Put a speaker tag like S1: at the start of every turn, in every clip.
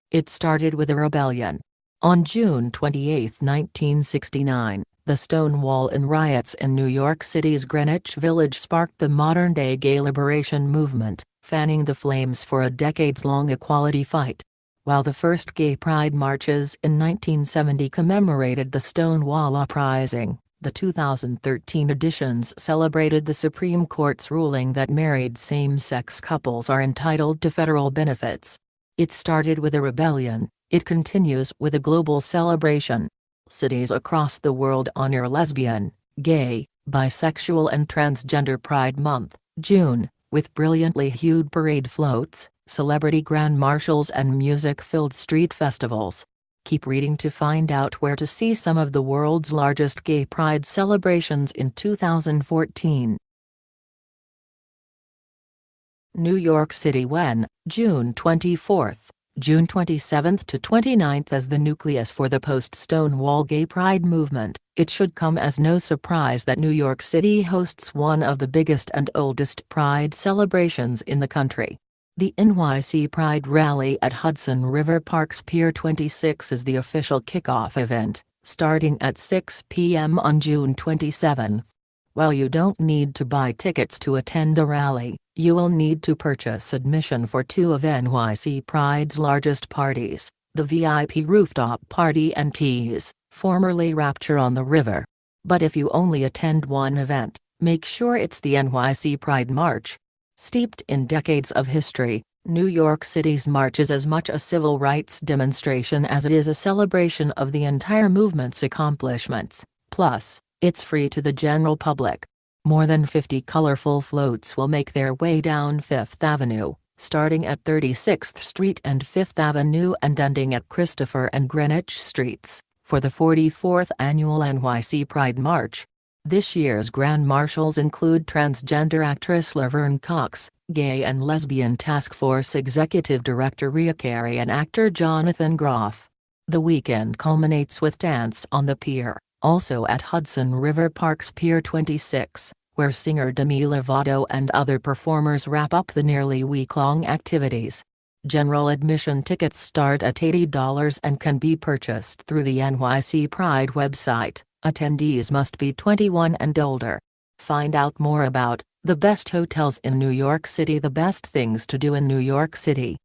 S1: It started with a rebellion. On June 28, 1969, the Stonewall Inn riots in New York City's Greenwich Village sparked the modern-day gay liberation movement, fanning the flames for a decades-long equality fight. While the first gay pride marches in 1970 commemorated the Stonewall Uprising, the 2013 editions celebrated the Supreme Court's ruling that married same-sex couples are entitled to federal benefits. It started with a rebellion, it continues with a global celebration. Cities across the world honor lesbian, gay, bisexual and transgender Pride Month, June, with brilliantly hued parade floats, celebrity grand marshals and music-filled street festivals. Keep reading to find out where to see some of the world's largest gay pride celebrations in 2014. New York City when, June 24, June 27 to 29 as the nucleus for the post-Stonewall gay pride movement. It should come as no surprise that New York City hosts one of the biggest and oldest pride celebrations in the country. The NYC Pride Rally at Hudson River Park's Pier 26 is the official kickoff event, starting at 6 p.m. on June 27. While you don't need to buy tickets to attend the rally, you will need to purchase admission for two of NYC Pride's largest parties, the VIP Rooftop Party and Tease, formerly Rapture on the River. But if you only attend one event, make sure it's the NYC Pride March. Steeped in decades of history, New York City's march is as much a civil rights demonstration as it is a celebration of the entire movement's accomplishments. Plus, it's free to the general public. More than 50 colorful floats will make their way down Fifth Avenue, starting at 36th Street and Fifth Avenue and ending at Christopher and Greenwich Streets, for the 44th annual NYC Pride March. This year's Grand Marshals include transgender actress Laverne Cox, gay and lesbian task force executive director Rhea Carey and actor Jonathan Groff. The weekend culminates with Dance on the Pier, also at Hudson River Park's Pier 26, where singer Demi Lovato and other performers wrap up the nearly week-long activities. General admission tickets start at $80 and can be purchased through the NYC Pride website. Attendees must be 21 and older. Find out more about the best hotels in New York City, the best things to do in New York City.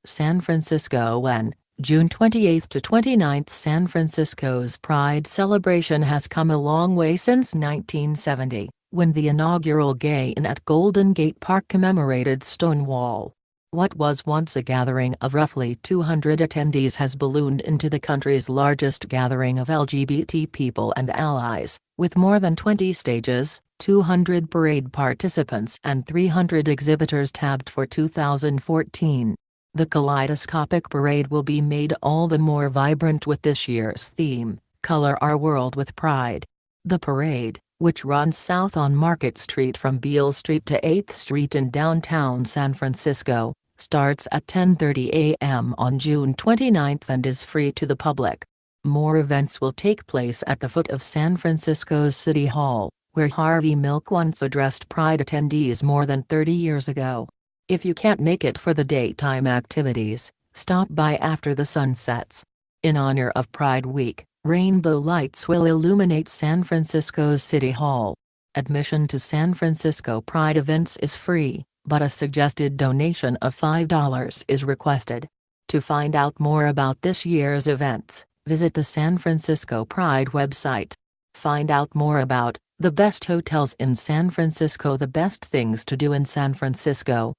S1: San Francisco when, June 28 to 29. San Francisco's Pride celebration has come a long way since 1970, when the inaugural Gay Inn at Golden Gate Park commemorated Stonewall. What was once a gathering of roughly 200 attendees has ballooned into the country's largest gathering of LGBT people and allies, with more than 20 stages, 200 parade participants and 300 exhibitors tabbed for 2014. The kaleidoscopic parade will be made all the more vibrant with this year's theme, Color Our World with Pride. The parade, which runs south on Market Street from Beale Street to 8th Street in downtown San Francisco, starts at 10:30 a.m. on June 29 and is free to the public. More events will take place at the foot of San Francisco's City Hall, where Harvey Milk once addressed Pride attendees more than 30 years ago. If you can't make it for the daytime activities, stop by after the sun sets. In honor of Pride Week, rainbow lights will illuminate San Francisco's City Hall. Admission to San Francisco Pride events is free, but a suggested donation of $5 is requested. To find out more about this year's events, visit the San Francisco Pride website. Find out more about the best hotels in San Francisco, the best things to do in San Francisco.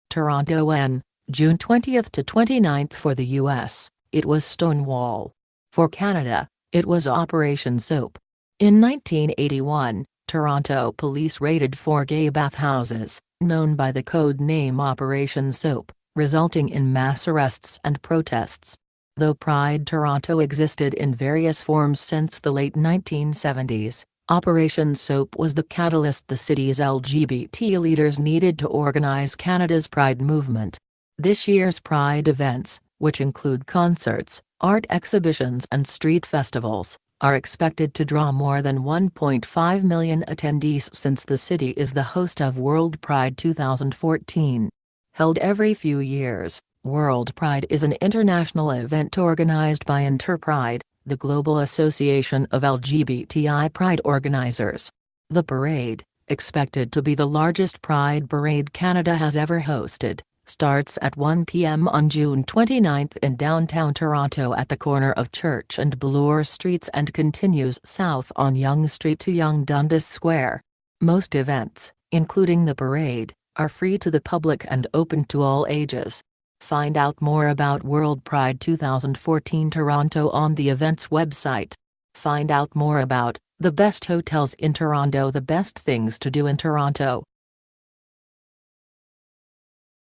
S1: Toronto when, June 20 to 29 for the U.S., it was Stonewall. For Canada, it was Operation Soap. In 1981, Toronto police raided 4 gay bathhouses, known by the code name Operation Soap, resulting in mass arrests and protests. Though Pride Toronto existed in various forms since the late 1970s, Operation Soap was the catalyst the city's LGBT leaders needed to organize Canada's Pride movement. This year's Pride events, which include concerts, art exhibitions and street festivals, are expected to draw more than 1.5 million attendees since the city is the host of World Pride 2014. Held every few years, World Pride is an international event organized by Interpride, the global association of LGBTI pride organizers. The parade, expected to be the largest pride parade Canada has ever hosted, starts at 1 p.m. on June 29 in downtown Toronto at the corner of Church and Bloor Streets and continues south on Yonge Street to Yonge Dundas Square. Most events, including the parade, are free to the public and open to all ages. Find out more about World Pride 2014 Toronto on the event's website. Find out more about the best hotels in Toronto, the best things to do in Toronto.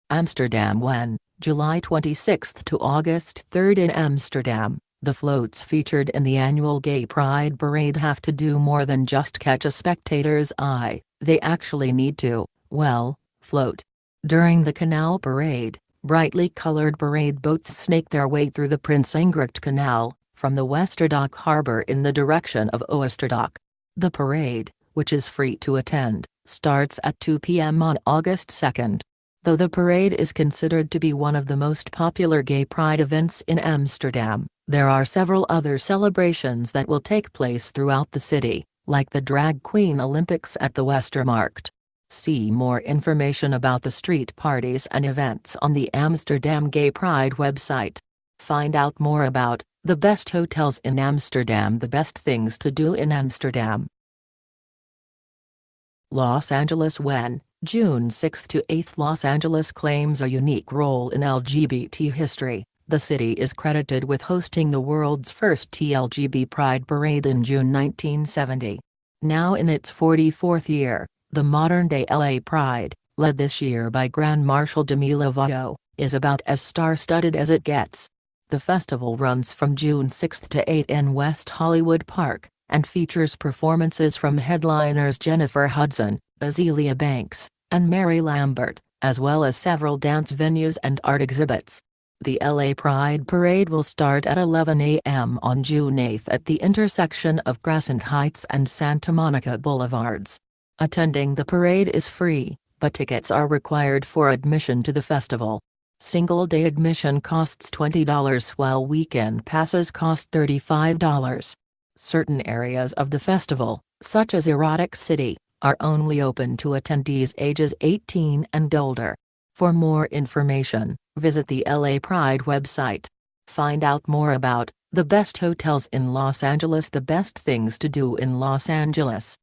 S1: Amsterdam when, July 26 to August 3 in Amsterdam, the floats featured in the annual Gay Pride Parade have to do more than just catch a spectator's eye, they actually need to, well, float. During the Canal Parade, brightly colored parade boats snake their way through the Prince Ingricht Canal, from the Westerdock Harbour in the direction of Oosterdock. The parade, which is free to attend, starts at 2 p.m. on August 2. Though the parade is considered to be one of the most popular gay pride events in Amsterdam, there are several other celebrations that will take place throughout the city, like the Drag Queen Olympics at the Westermarkt. See more information about the street parties and events on the Amsterdam Gay Pride website. Find out more about the best hotels in Amsterdam, the best things to do in Amsterdam. Los Angeles when, June 6 to 8 Los Angeles claims a unique role in LGBT history. The city is credited with hosting the world's first LGBT Pride Parade in June 1970. Now in its 44th year, the modern-day LA Pride, led this year by Grand Marshal Demi Lovato, is about as star-studded as it gets. The festival runs from June 6 to 8 in West Hollywood Park, and features performances from headliners Jennifer Hudson, Azealia Banks, and Mary Lambert, as well as several dance venues and art exhibits. The LA Pride Parade will start at 11 a.m. on June 8 at the intersection of Crescent Heights and Santa Monica Boulevards. Attending the parade is free, but tickets are required for admission to the festival. Single-day admission costs $20 while weekend passes cost $35. Certain areas of the festival, such as Erotic City, are only open to attendees ages 18 and older. For more information, visit the LA Pride website. Find out more about the best hotels in Los Angeles, the best things to do in Los Angeles.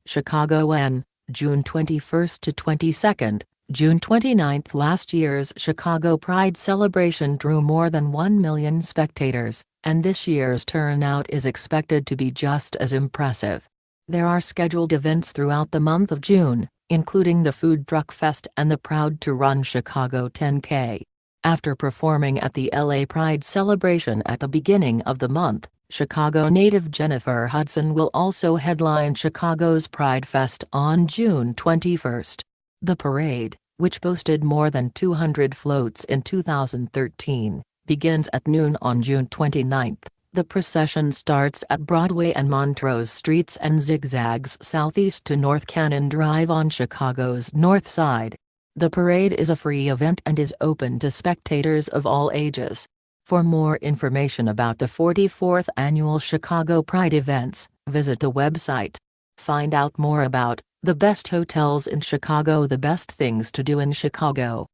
S1: Chicago when, June 21 to 22, June 29. Last year's Chicago Pride celebration drew more than 1 million spectators, and this year's turnout is expected to be just as impressive. There are scheduled events throughout the month of June, including the Food Truck Fest and the Proud to Run Chicago 10K. After performing at the LA Pride celebration at the beginning of the month, Chicago native Jennifer Hudson will also headline Chicago's Pride Fest on June 21. The parade, which boasted more than 200 floats in 2013, begins at noon on June 29. The procession starts at Broadway and Montrose Streets and zigzags southeast to North Cannon Drive on Chicago's north side. The parade is a free event and is open to spectators of all ages. For more information about the 44th Annual Chicago Pride events, visit the website. Find out more about the best hotels in Chicago, the best things to do in Chicago.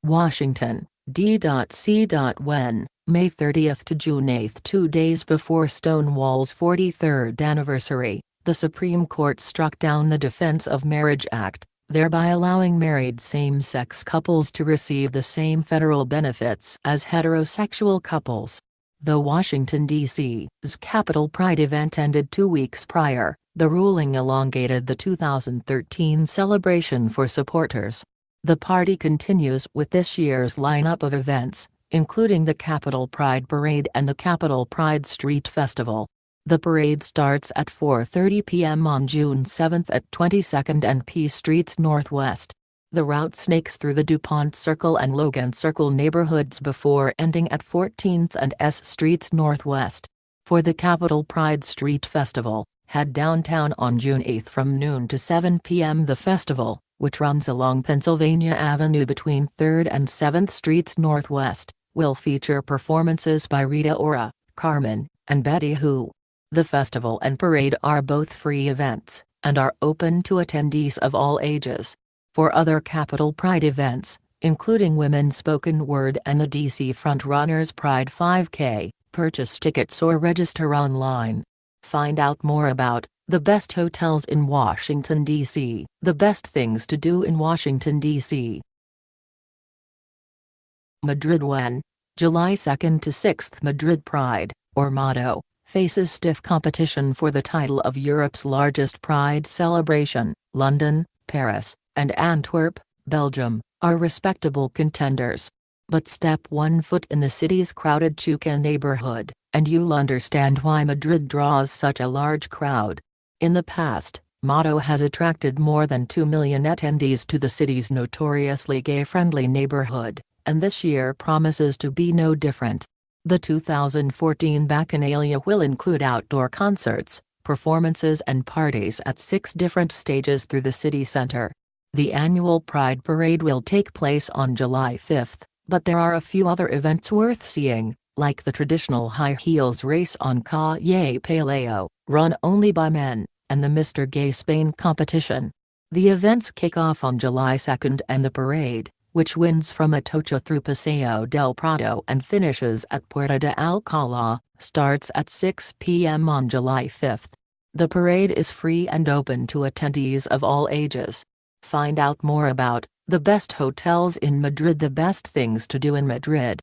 S1: Washington, D.C. When, May 30 to June 8, 2 days before Stonewall's 43rd anniversary, the Supreme Court struck down the Defense of Marriage Act, thereby allowing married same-sex couples to receive the same federal benefits as heterosexual couples. The Washington, D.C.'s Capitol Pride event ended 2 weeks prior. The ruling elongated the 2013 celebration for supporters. The party continues with this year's lineup of events, including the Capitol Pride Parade and the Capitol Pride Street Festival. The parade starts at 4:30 p.m. on June 7 at 22nd and P Streets Northwest. The route snakes through the DuPont Circle and Logan Circle neighborhoods before ending at 14th and S Streets Northwest. For the Capital Pride Street Festival, head downtown on June 8 from noon to 7 p.m. The festival, which runs along Pennsylvania Avenue between 3rd and 7th Streets Northwest, will feature performances by Rita Ora, Carmen, and Betty Who. The festival and parade are both free events, and are open to attendees of all ages. For other Capital Pride events, including Women's Spoken Word and the DC Frontrunners Pride 5K, purchase tickets or register online. Find out more about the best hotels in Washington, D.C. The best things to do in Washington, D.C. Madrid when, July 2 to 6. Madrid Pride, or motto, faces stiff competition for the title of Europe's largest pride celebration. London, Paris, and Antwerp, Belgium, are respectable contenders. But step one foot in the city's crowded Chuca neighborhood, and you'll understand why Madrid draws such a large crowd. In the past, Motto has attracted more than 2 million attendees to the city's notoriously gay-friendly neighborhood, and this year promises to be no different. The 2014 Bacchanalia will include outdoor concerts, performances and parties at 6 different stages through the city center. The annual Pride Parade will take place on July 5, but there are a few other events worth seeing, like the traditional high heels race on Calle Paleo, run only by men, and the Mr. Gay Spain competition. The events kick off on July 2 and the parade, which winds from Atocha through Paseo del Prado and finishes at Puerta de Alcalá, starts at 6 p.m. on July 5. The parade is free and open to attendees of all ages. Find out more about the best hotels in Madrid, the best things to do in Madrid,